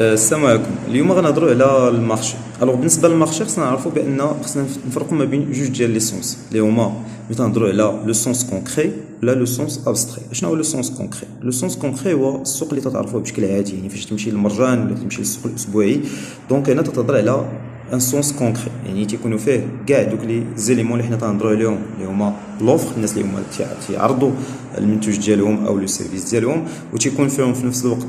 السلام عليكم. اليوم غنهضروا على المارشي. بالنسبه للمارشي خصنا نعرفوا بان خصنا نفرقوا ما بين جوج ديال لي سونس اللي هما ملي تنهضروا على لو سونس كونكري ولا لو سونس ابستري. اشنو هو لو سونس كونكري؟ لو سونس كونكري هو السوق اللي تتعرفوه بشكل عادي، يعني فاش تمشي للمرجان ولا تمشي للسوق الاسبوعي. دونك هنا تتهضر على ان سونس كونكري، يعني تيكونوا فيه كاع دوك لي زيليمون اللي حنا تنهضروا عليهم اللي هما لوفر، الناس اللي هما تيعرضوا المنتوج ديالهم او لو سيرفيس ديالهم، وتيكون فيهم في نفس الوقت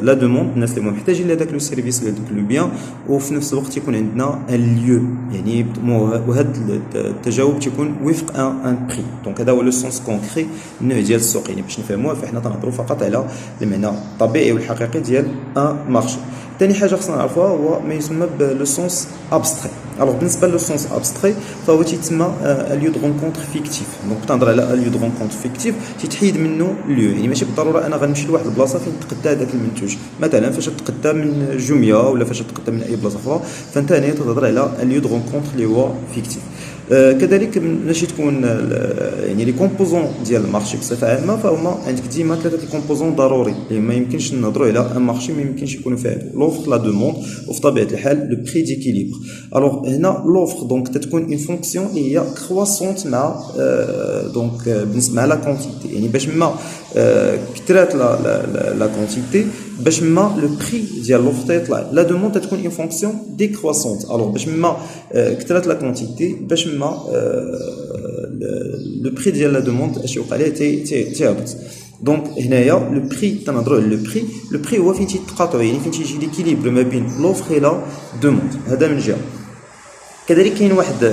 لا دوموند، الناس اللي هما محتاجين لهذاك لو سيرفيس ولا داك لو بيان، وفي نفس الوقت تيكون عندنا ان ليو، يعني وهذا التجاوب تيكون وفق ان بري. دونك هذا هو لو سونس كونكري النوع ديال السوق، يعني باش نفهموه فاحنا تنهضروا فقط على المعنى الطبيعي والحقيقي ديال ان مارشي. ثاني حاجه خصنا نعرفوها هو ما يسمى بلو سونس ابستري. بالنسبه لو سونس ابستري فهو تيتسمى ليو دو رونكونتر فيكتيف. دونك تنهضر على ليو دو رونكونتر فيكتيف تيتحيد منه ليو، يعني ماشي بالضروره انا غنمشي لواحد البلاصه فين تقدا هذاك المنتوج، مثلا فاش تقدا من جوميا ولا فاش تقدا من اي بلاصه اخرى، فانت هنا تهضر على ليو دو رونكونتر اللي هو فيكتيف. كذلك ماشي تكون يعني لي كومبوزون ديال المارشي بصفه عامه، فهما عندك ديما ثلاثه لي كومبوزون ضروري اللي ما يمكنش نهضروا على ان مارشي ما يمكنش يكونوا فيه لوفر لا دوموند وفي طبيعه الحال لو بري ديكيليبر. هنا لوفر دونك تتكون اون فونكسيون اللي هي كرواسونت مع دونك بالنسبه مع لا كونتيتي، يعني باش ما كثرات لا كونتيتي باش ما لو بري ديال لوفر يطلع. لا دوموند تتكون اون فونكسيون ديكرواسونت، باش ما كثرات لا كونتيتي باش ما لو بري ديال لا دوموند اش يوقع ليه تيهبط. دونك هنايا لو بري تنهضروا على لو بري هو فين تيتقاطعوا، يعني فين تيجي ليكيليبر ما بين لوفر لا دوموند، هذا من جهه. كذلك كاين واحد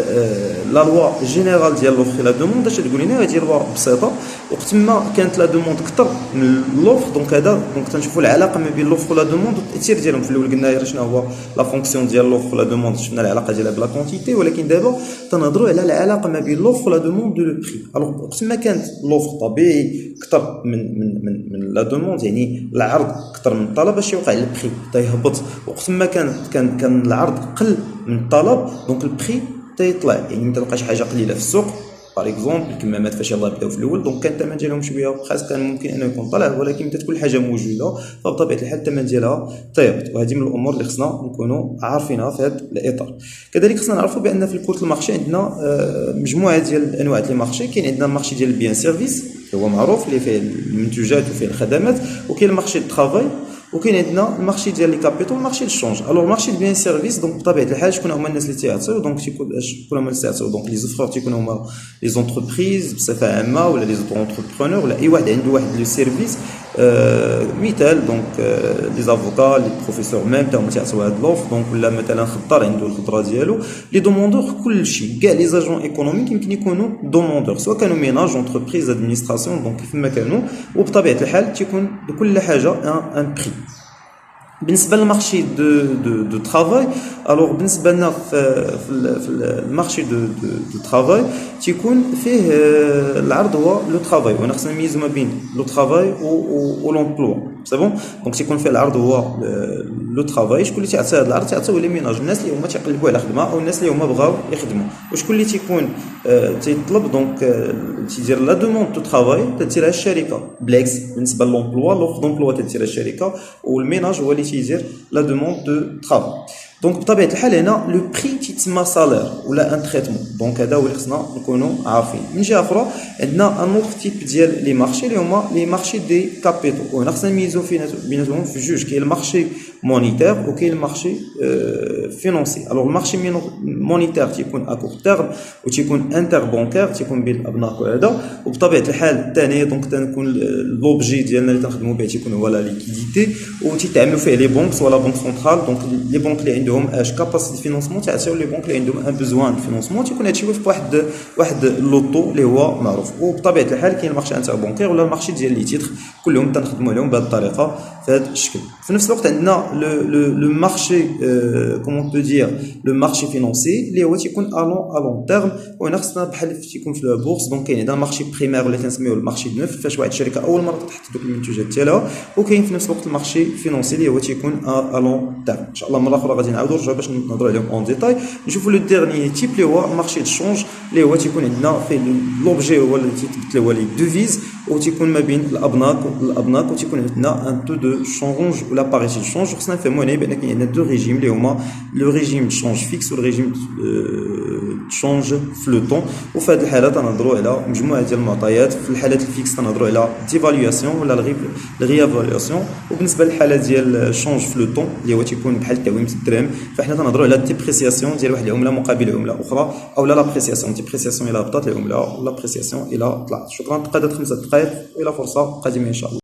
لا لوا جينيرال ديال لوفر لا دوموند اش تقول لنا، هذه لوا بسيطه. وقت ما كانت لا دوموند كثر من لوفر دونك تنشوفوا العلاقه ما بين لوفر ولا دوموند والتاثير ديالهم. في الاول قلنا غير شنو هو لا فونكسيون ديال لوفر ولا دوموند، شفنا العلاقه ديالها بلا كونتيتي، ولكن دابا تنهضروا على العلاقه ما بين لوفر ولا دوموند لو بري. وقت ما كانت لوفر طبيعي كثر من لا دوموند، يعني العرض كثر من الطلب، اش يوقع البري تيهبط. وقت ما كان العرض قل من الطلب دونك البري تيطلع، يعني ما تلقاش حاجه قليله في السوق. باغ اكزومبل الكمامات فاش يلاه بداو في الاول دونك كان الثمن ديالهم شويه خاص، كان ممكن انه يكون طالع، ولكن ملي تكون الحاجه موجوده فبطبيعه الحال الثمن ديالها تيهبط. وهذه من الامور اللي خصنا نكونوا عارفينها في هذا الاطار. كذلك خصنا نعرفوا بان في الكورت المارشي عندنا مجموعه ديال انواع ديال المارشي. كاين عندنا المارشي ديال البيان سيرفيس هو معروف اللي فيه المنتوجات وفيه الخدمات، وكاين المارشي الترافاي، وكاين عندنا المارشي ديال لي كابيتال والمارشي الشونج. المارشي ديال بيان سيرفيس دونك بطبيعه الحال شكون هما الناس اللي تيعطيو، دونك شكون هما اللي تيعطيو، دونك لي زوفرور تيكونوا هما لي زونتربريز بصفه عامه ولا لي زونتربرونور ولا اي واحد عنده واحد لو سيرفيس. مثال دونك لي زافوكا لي بروفيسور ميم تاهم تيعطيو هاد لوف، دونك ولا مثلا خضار عنده الخضره ديالو. لي دوموندور كلشي كاع لي زاجون ايكونوميك يمكن يكونوا دوموندور، سواء كانوا ميناج اونتربريز ادمينستراسيون، دونك كيفما كانوا. وبطبيعه الحال تيكون لكل حاجه ان بري. بالنسبه للمارشي دو ترافاي، بالنسبه لنا في المارشي دو ترافاي تيكون فيه العرض هو لو ترافاي، وانا خصنا نميزوا ما بين لو ترافاي و لومبلوا. سي بون دونك تيكون فيه العرض هو لو ترافاي. شكون اللي تيعطي هذا العرض؟ تيعطيوه لي ميناج، الناس اللي هما تيقلبوا على خدمه او الناس اللي هما بغاو يخدموا. وشكون اللي تيكون تيطلب دونك تيدير لا دوموند دو ترافاي تديرها الشركه بلاكس. بالنسبه للومبلوا لوف دومبلوا تديرها الشركه، والميناج هو اللي تيدير لا دوموند دو ترافاي. دونك بطبيعه الحال هنا لو بري تيتسمى سالير ولا ان تريتمون، دونك هذا هو اللي خصنا نكونوا عارفين. من جهه اخرى عندنا ان اوتر تيب ديال لي مارشي اللي هما لي مارشي دي كابيتال، وهنا خصنا نميزوا بيناتهم في جوج. كاين المارشي مونيتير وكاين المارشي فينانسي. المارشي مونيتير تيكون ا كور تيرم وتيكون انتر بانكير، تيكون بين الابناق وهذا. وبطبيعه الحال الثاني دونك تنكون لوبجي ديالنا اللي تنخدموا به تيكون هو لا ليكيديتي، وتيتعاملوا فيه لي بونك ولا بنك سنترال. دونك لي بونك اللي عندهم كاباسيتي فينانسمون تعطيو لي بونك اللي عندهم ان بوزوان فينانسمون، تيكون هادشي في واحد اللوطو اللي هو معروف. وبطبيعه الحال كاين المارشي انتر بانكير ولا المارشي ديال لي تيتر، كلهم تنخدموا عليهم بهذه الطريقه في هذا الشكل. في نفس الوقت عندنا لو مارشي كومون بو دير لو مارشي فينانسي اللي هو تيكون الون تيرم، وهنا خصنا بحال تيكون في البورص. دونك كاين عندنا المارشي بريمير اللي كنسميوه المارشي دو نوف، فاش واحد الشركه اول مره تحط دوك المنتوجات ديالها. وكاين في نفس الوقت المارشي فينانسي اللي هو تيكون الون تيرم. ان شاء الله مره اخرى غادي نعاودوا نرجعوا باش نهضروا عليهم اون ديتاي. نشوفوا لو ديرني تيب اللي هو مارشي دو شونج اللي هو تيكون عندنا فيه لوبجي هو اللي تيتبدل هو لي دوفيز، وتيكون ما بين الابناك وتيكون عندنا ان تو دو شونج ولا باريتي دو شونج. خصنا نفهموا هنا بان كاين عندنا دو ريجيم اللي هما لو ريجيم شونج فيكس والريجيم شونج فلوتون. وفي هذه الحاله تنهضروا على مجموعه ديال المعطيات. في الحالات الفيكس تنهضروا على ديفالواسيون ولا الريافالواسيون، وبالنسبه للحاله ديال شونج فلوتون اللي هو تيكون بحال التعويم الدرهم فاحنا تنهضروا على ديبريسياسيون ديال واحد العمله مقابل عمله اخرى، او لا لابريسياسيون ديبريسياسيون الى هبطت العمله، لابريسياسيون الى طلعت. شكرا، تقادت 5 دقائق والى فرصه قادمه ان شاء الله.